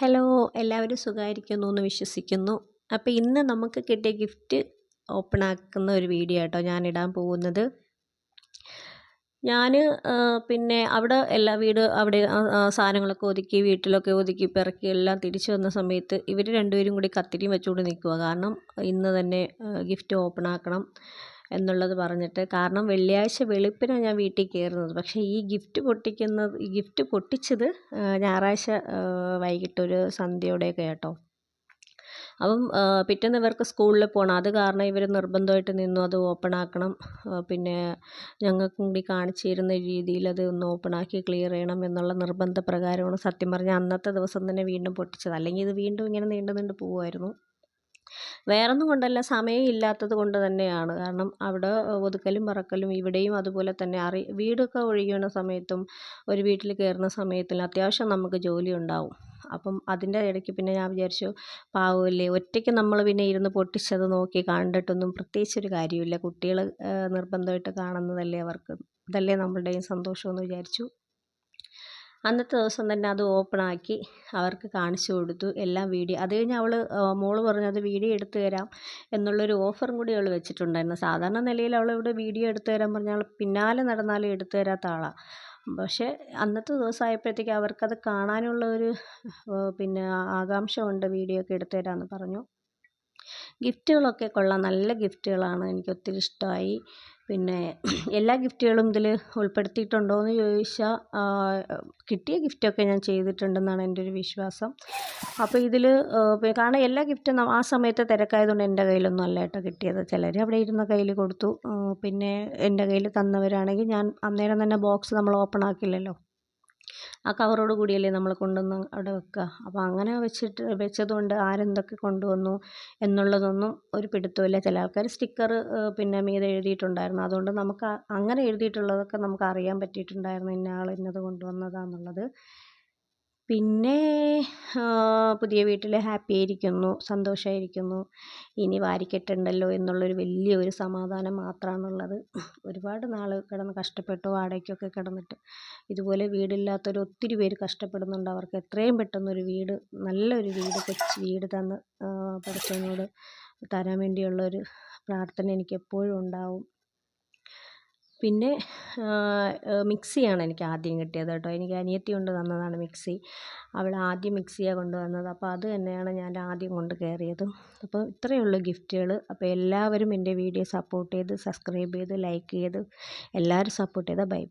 Hello, എല്ലാവരും സുഖമായിരിക്കുന്നു എന്ന് വിശ്വസിക്കുന്നു. അപ്പോൾ ഇന്ന് നമുക്ക് കിട്ടിയ ഗിഫ്റ്റ് ഓപ്പൺ ആക്കുന്ന ഒരു വീഡിയോ ആട്ടോ ഞാനിടാൻ പോകുന്നത്. ഞാൻ പിന്നെ അവിടെ അവിടെ സാധനങ്ങളൊക്കെ ഒതുക്കി വീട്ടിലൊക്കെ ഒതുക്കി പെറുക്കി എല്ലാം തിരിച്ചു വന്ന സമയത്ത് ഇവർ രണ്ടുപേരും കൂടി കത്തിരിയും വെച്ചുകൊണ്ട് നിൽക്കുക. കാരണം ഇന്ന് തന്നെ ഗിഫ്റ്റ് ഓപ്പൺ ആക്കണം എന്നുള്ളത് പറഞ്ഞിട്ട്. കാരണം വെള്ളിയാഴ്ച വെളുപ്പിനാണ് ഞാൻ വീട്ടിൽ കയറുന്നത്. പക്ഷേ ഈ ഗിഫ്റ്റ് പൊട്ടിച്ചത് ഞായറാഴ്ച വൈകിട്ടൊരു സന്ധ്യയോടെയൊക്കെ കേട്ടോ. അപ്പം പിറ്റേന്ന് ഇവർക്ക് സ്കൂളിൽ പോകണം. അത് കാരണം ഇവർ നിർബന്ധമായിട്ട് നിന്നു അത് ഓപ്പൺ ആക്കണം, പിന്നെ ഞങ്ങൾക്കും കൂടി കാണിച്ചു തരുന്ന രീതിയിൽ അത് ഒന്ന് ഓപ്പൺ ആക്കി ക്ലിയർ ചെയ്യണം എന്നുള്ള നിർബന്ധ പ്രകാരമാണ് സത്യം പറഞ്ഞാൽ അന്നത്തെ ദിവസം തന്നെ വീണ്ടും പൊട്ടിച്ചത്. അല്ലെങ്കിൽ ഇത് വീണ്ടും ഇങ്ങനെ നീണ്ടു പോകുമായിരുന്നു. വേറൊന്നും കൊണ്ടല്ല, സമയം ഇല്ലാത്തത് കൊണ്ട് തന്നെയാണ്. കാരണം അവിടെ ഒതുക്കലും പറക്കലും ഇവിടെയും അതുപോലെ തന്നെ വീടൊക്കെ ഒഴിയുന്ന സമയത്തും ഒരു വീട്ടിൽ കയറുന്ന സമയത്തിൽ അത്യാവശ്യം നമുക്ക് ജോലി ഉണ്ടാവും. അപ്പം അതിൻ്റെ ഇടയ്ക്ക് പിന്നെ ഞാൻ വിചാരിച്ചു, പാവമല്ലേ ഒറ്റയ്ക്ക് നമ്മൾ പിന്നെ ഇരുന്ന് പൊട്ടിച്ചത് നോക്കി കണ്ടിട്ടൊന്നും പ്രത്യേകിച്ചൊരു കാര്യമില്ല. കുട്ടികൾ നിർബന്ധമായിട്ട് കാണുന്നതല്ലേ, അവർക്ക് ഇതല്ലേ നമ്മളുടെയും സന്തോഷമെന്ന് വിചാരിച്ചു. അന്നത്തെ ദിവസം തന്നെ അത് ഓപ്പണാക്കി അവർക്ക് കാണിച്ചു കൊടുത്തു എല്ലാം. അത് കഴിഞ്ഞ് മോള് പറഞ്ഞു അത് വീഡിയോ എടുത്തു തരാം എന്നുള്ളൊരു ഓഫറും കൂടി അവൾ വെച്ചിട്ടുണ്ടായിരുന്നു. സാധാരണ നിലയിൽ അവളിവിടെ വീഡിയോ എടുത്തു തരാൻ പറഞ്ഞാൽ പിന്നാലെ നടന്നാലും എടുത്തു തരാത്ത ആളാണ്. പക്ഷേ അന്നത്തെ ദിവസം ആയപ്പോഴത്തേക്ക് അവർക്കത് കാണാനുള്ള ഒരു പിന്നെ ആകാംക്ഷ കൊണ്ട് വീഡിയോ ഒക്കെ എടുത്തു തരാമെന്ന് പറഞ്ഞു. ഗിഫ്റ്റുകളൊക്കെ കൊള്ളാം, നല്ല ഗിഫ്റ്റുകളാണ്, എനിക്ക് ഒത്തിരി ഇഷ്ടമായി. പിന്നെ എല്ലാ ഗിഫ്റ്റുകളും ഇതിൽ ഉൾപ്പെടുത്തിയിട്ടുണ്ടോ എന്ന് ചോദിച്ചാൽ കിട്ടിയ ഗിഫ്റ്റൊക്കെ ഞാൻ ചെയ്തിട്ടുണ്ടെന്നാണ് എൻ്റെ ഒരു വിശ്വാസം. അപ്പോൾ ഇതിൽ കാരണം എല്ലാ ഗിഫ്റ്റും ആ സമയത്ത് തിരക്കായതുകൊണ്ട് എൻ്റെ കയ്യിലൊന്നും അല്ല കേട്ടോ കിട്ടിയത്. ചിലർ അവിടെ ഇരുന്ന കയ്യിൽ കൊടുത്തു. പിന്നെ എൻ്റെ കയ്യിൽ തന്നവരാണെങ്കിൽ ഞാൻ അന്നേരം തന്നെ ബോക്സ് നമ്മൾ ഓപ്പൺ ആക്കില്ലല്ലോ, ആ കവറോട് കൂടിയല്ലേ നമ്മൾ കൊണ്ടുവന്ന് അവിടെ വെക്കുക. അപ്പോൾ അങ്ങനെ വെച്ചതുകൊണ്ട് ആരെന്തൊക്കെ കൊണ്ടുവന്നു എന്നുള്ളതൊന്നും ഒരു പിടുത്തമില്ല. ചില ആൾക്കാർ സ്റ്റിക്കർ പിന്നെ മീതെ എഴുതിയിട്ടുണ്ടായിരുന്നു. അതുകൊണ്ട് നമുക്ക് അങ്ങനെ എഴുതിയിട്ടുള്ളതൊക്കെ നമുക്ക് അറിയാൻ പറ്റിയിട്ടുണ്ടായിരുന്നു ഇന്ന ആൾ ഇന്നത് കൊണ്ടുവന്നതാണെന്നുള്ളത്. പിന്നെ പുതിയ വീട്ടിൽ ഹാപ്പി ആയിരിക്കുന്നു, സന്തോഷമായിരിക്കുന്നു. ഇനി വാരിക്കെട്ടുണ്ടല്ലോ എന്നുള്ളൊരു വലിയൊരു സമാധാനം മാത്രമാണുള്ളത്. ഒരുപാട് നാൾ കിടന്ന് കഷ്ടപ്പെട്ടു, വാടകയ്ക്കൊക്കെ കിടന്നിട്ട്. ഇതുപോലെ വീടില്ലാത്തൊരു ഒത്തിരി പേര് കഷ്ടപ്പെടുന്നുണ്ട്. അവർക്ക് എത്രയും പെട്ടെന്നൊരു വീട്, നല്ലൊരു വീട്, കൊച്ചു വീട് തന്ന് പടച്ചവനോട് തരാൻ വേണ്ടിയുള്ളൊരു പ്രാർത്ഥന എനിക്ക് എപ്പോഴും ഉണ്ടാവും. പിന്നെ മിക്സിയാണ് എനിക്ക് ആദ്യം കിട്ടിയത് കേട്ടോ. എനിക്ക് അനിയത്തി കൊണ്ട് തന്നതാണ് മിക്സി. അവൾ ആദ്യം മിക്സിയാണ് കൊണ്ടുവന്നത്. അപ്പോൾ അത് തന്നെയാണ് ഞാൻ ആദ്യം കൊണ്ട് കയറിയതും. അപ്പോൾ ഇത്രയേ ഉള്ളൂ ഗിഫ്റ്റുകൾ. അപ്പോൾ എല്ലാവരും എൻ്റെ വീഡിയോ സപ്പോർട്ട് ചെയ്ത് സബ്സ്ക്രൈബ് ചെയ്ത് ലൈക്ക് ചെയ്ത് എല്ലാവരും സപ്പോർട്ട് ചെയ്താൽ ബൈ.